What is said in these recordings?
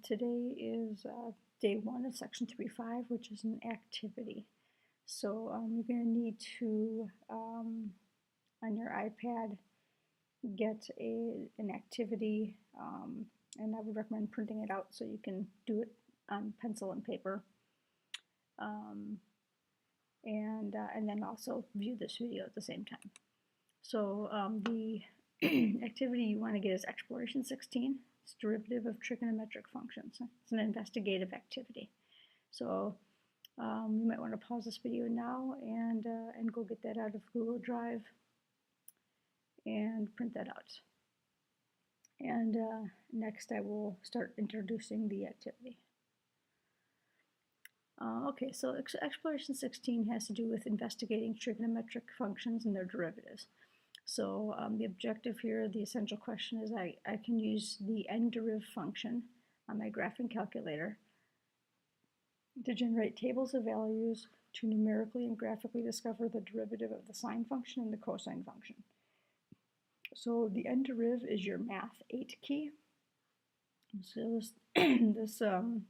Today is day 1 of section 3.5, which is an activity. So you're going to need to, on your iPad, get an activity, and I would recommend printing it out so you can do it on pencil and paper. And then also view this video at the same time. So the activity you want to get is exploration 16. It's derivative of trigonometric functions. It's an investigative activity. So you might want to pause this video now and go get that out of Google Drive and print that out. And next I will start introducing the activity. Okay, so exploration 16 has to do with investigating trigonometric functions and their derivatives. So the objective here, the essential question is I can use the n-deriv function on my graphing calculator to generate tables of values to numerically and graphically discover the derivative of the sine function and the cosine function. So the n-deriv is your math 8 key. So this on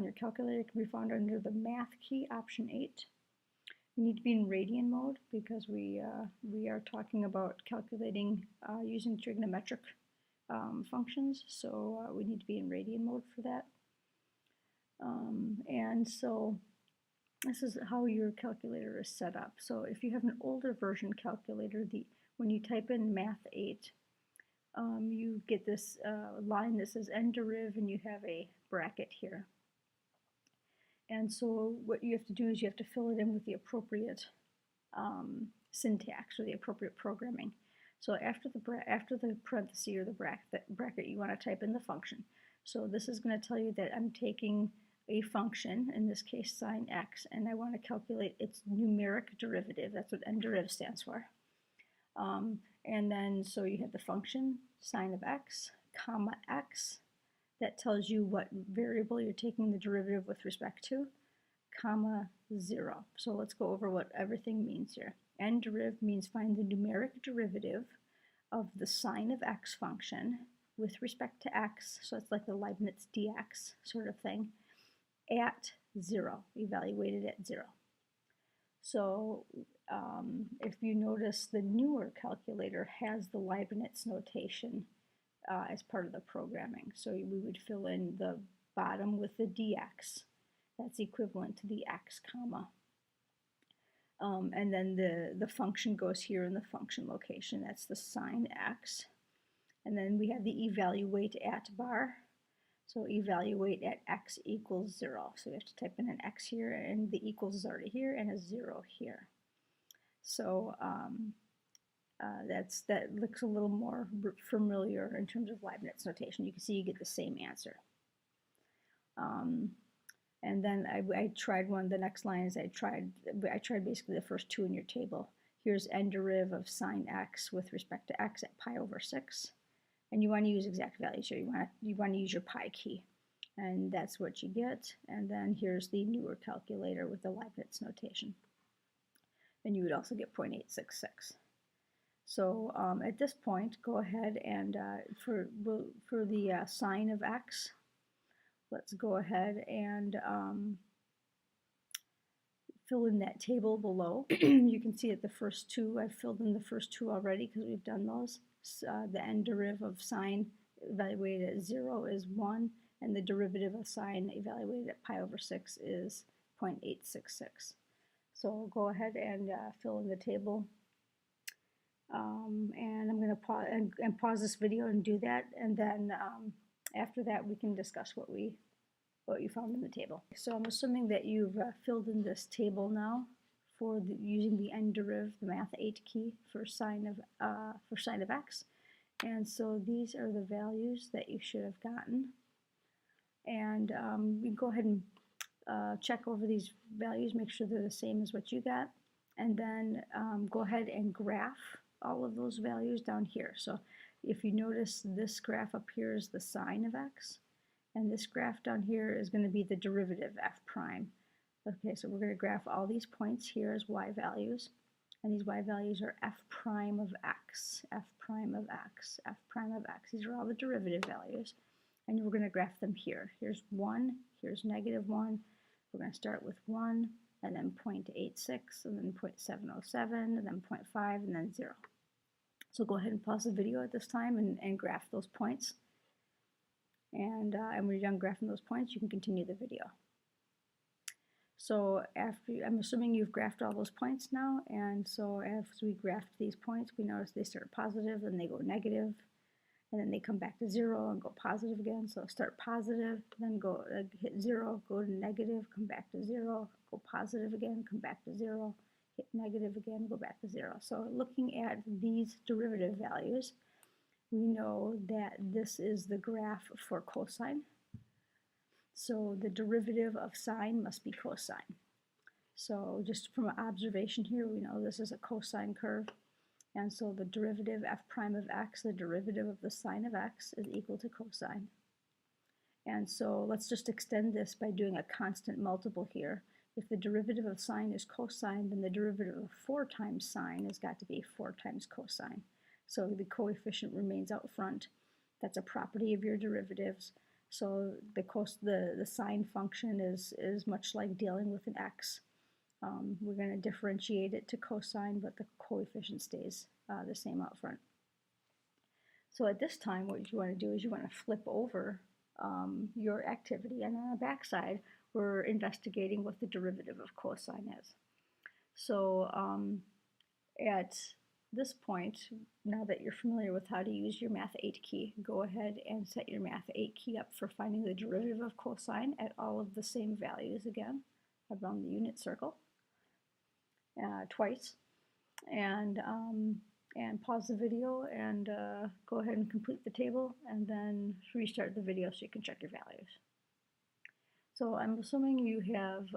your calculator can be found under the math key, option 8. You need to be in radian mode because we are talking about calculating using trigonometric functions, so we need to be in radian mode for that. And so this is how your calculator is set up. So if you have an older version calculator, when you type in math 8, you get this line that says n-deriv, and you have a bracket here. And so what you have to do is you have to fill it in with the appropriate syntax or the appropriate programming. So after the parenthesis or the bracket, you want to type in the function. So this is going to tell you that I'm taking a function, in this case sine x, and I want to calculate its numeric derivative. That's what n-deriv stands for. And then so you have the function sine of x, comma x. That tells you what variable you're taking the derivative with respect to, comma 0. So let's go over what everything means here. N-deriv means find the numeric derivative of the sine of x function with respect to x, so it's like the Leibniz dx sort of thing, at 0, evaluated at 0. So if you notice, the newer calculator has the Leibniz notation as part of the programming. So we would fill in the bottom with the dx. That's equivalent to the x comma. And then the function goes here in the function location. That's the sine x. And then we have the evaluate at bar. So evaluate at x equals 0. So we have to type in an x here, and the equals is already here, and a 0 here. So that looks a little more familiar in terms of Leibniz notation. You can see you get the same answer. And then I tried one. The next line is I tried basically the first two in your table. Here's n-deriv of sine x with respect to x at pi over 6, and you want to use exact values here. You want to use your pi key, and that's what you get. And then here's the newer calculator with the Leibniz notation, and you would also get 0.866. So at this point, go ahead and for the sine of x, let's go ahead and fill in that table below. You can see at the first two, I've filled in the first two already because we've done those. The n-deriv of sine evaluated at 0 is 1, and the derivative of sine evaluated at pi over 6 is 0.866. So go ahead and fill in the table. And I'm going to pause this video and do that, and then after that we can discuss what you found in the table. So I'm assuming that you've filled in this table now for using the n-deriv, the math 8 key for sine of x, and so these are the values that you should have gotten. And we can go ahead and check over these values, make sure they're the same as what you got, and then go ahead and graph all of those values down here. So if you notice, this graph up here is the sine of x, and this graph down here is going to be the derivative f prime. Okay, so we're going to graph all these points here as y values, and these y values are f prime of x, f prime of x, f prime of x. These are all the derivative values. and we're going to graph them here. Here's 1, here's -1. We're going to start with 1, and then 0.86, and then 0.707, and then 0.5, and then 0. So go ahead and pause the video at this time and graph those points. And when you're done graphing those points, you can continue the video. So I'm assuming you've graphed all those points now, and so as we graphed these points, we notice they start positive, then they go negative, and then they come back to 0 and go positive again. So start positive, then go hit 0, go to negative, come back to 0, go positive again, come back to 0, hit negative again, go back to 0. So looking at these derivative values, we know that this is the graph for cosine. So the derivative of sine must be cosine. So just from an observation here, we know this is a cosine curve. And so the derivative f prime of x, the derivative of the sine of x, is equal to cosine. And so let's just extend this by doing a constant multiple here. If the derivative of sine is cosine, then the derivative of 4 times sine has got to be 4 times cosine. So the coefficient remains out front. That's a property of your derivatives. So the sine function is much like dealing with an x. We're going to differentiate it to cosine, but the coefficient stays the same out front. So at this time, what you want to do is you want to flip over your activity, and on the back side, we're investigating what the derivative of cosine is. So at this point, now that you're familiar with how to use your Math 8 key, go ahead and set your Math 8 key up for finding the derivative of cosine at all of the same values again around the unit circle twice, and pause the video and go ahead and complete the table, and then restart the video so you can check your values. So I'm assuming you have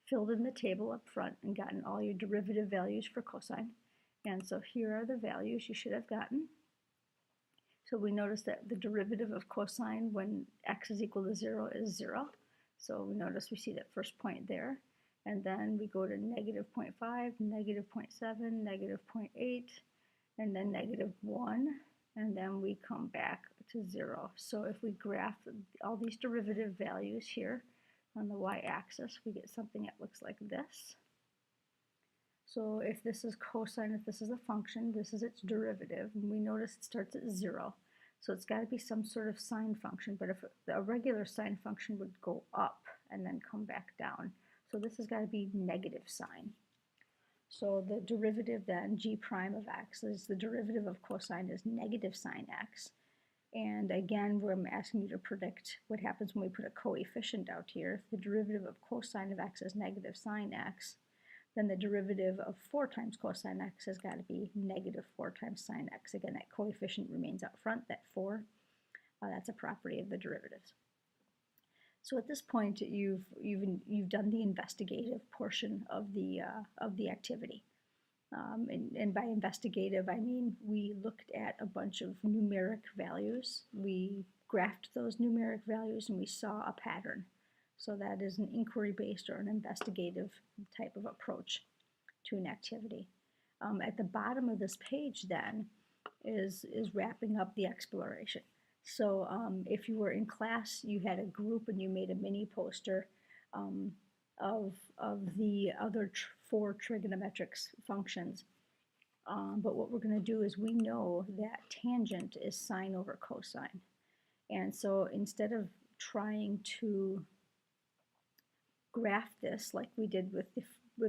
filled in the table up front and gotten all your derivative values for cosine. And so here are the values you should have gotten. So we notice that the derivative of cosine when x is equal to 0 is 0. So we notice we see that first point there. And then we go to -0.5, -0.7, -0.8, and then -1. And then we come back to 0. So if we graph all these derivative values here, on the y-axis, we get something that looks like this. So if this is cosine, if this is a function, this is its derivative, and we notice it starts at 0. So it's got to be some sort of sine function, but if a regular sine function would go up and then come back down. So this has got to be negative sine. So the derivative then, g prime of x, is the derivative of cosine is negative sine x. And again, I'm asking you to predict what happens when we put a coefficient out here. If the derivative of cosine of x is negative sine x, then the derivative of 4 times cosine x has got to be -4 times sine x. Again, that coefficient remains out front, that 4. That's a property of the derivatives. So at this point, you've done the investigative portion of the activity. And by investigative, I mean we looked at a bunch of numeric values. We graphed those numeric values and we saw a pattern. So that is an inquiry-based or an investigative type of approach to an activity. At the bottom of this page then is wrapping up the exploration. So if you were in class, you had a group and you made a mini poster of the other 4 trigonometric functions. But what we're going to do is we know that tangent is sine over cosine. And so instead of trying to graph this like we did with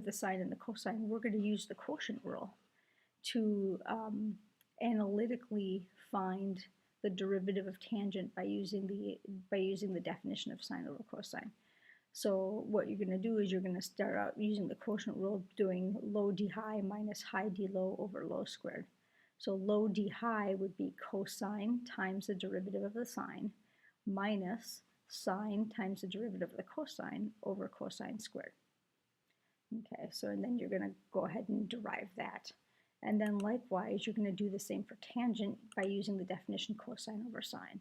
the sine and the cosine, we're going to use the quotient rule to analytically find the derivative of tangent by using the definition of sine over cosine. So what you're going to do is you're going to start out using the quotient rule, doing low d high minus high d low over low squared. So low d high would be cosine times the derivative of the sine minus sine times the derivative of the cosine over cosine squared. Okay, so and then you're going to go ahead and derive that. And then likewise, you're going to do the same for tangent by using the definition cosine over sine.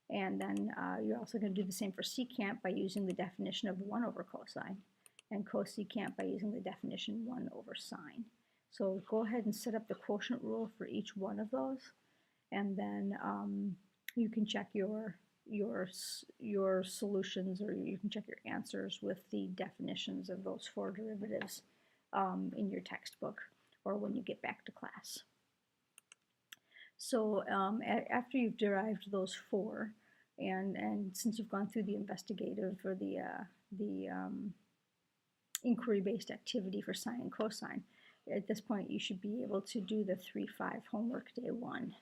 And then you're also going to do the same for secant by using the definition of 1 over cosine, and cosecant by using the definition 1 over sine. So go ahead and set up the quotient rule for each one of those, and then you can check your solutions, or you can check your answers with the definitions of those 4 derivatives in your textbook or when you get back to class. So after you've derived those 4, and since you've gone through the investigative or the inquiry-based activity for sine and cosine, at this point you should be able to do the 3-5 homework day 1.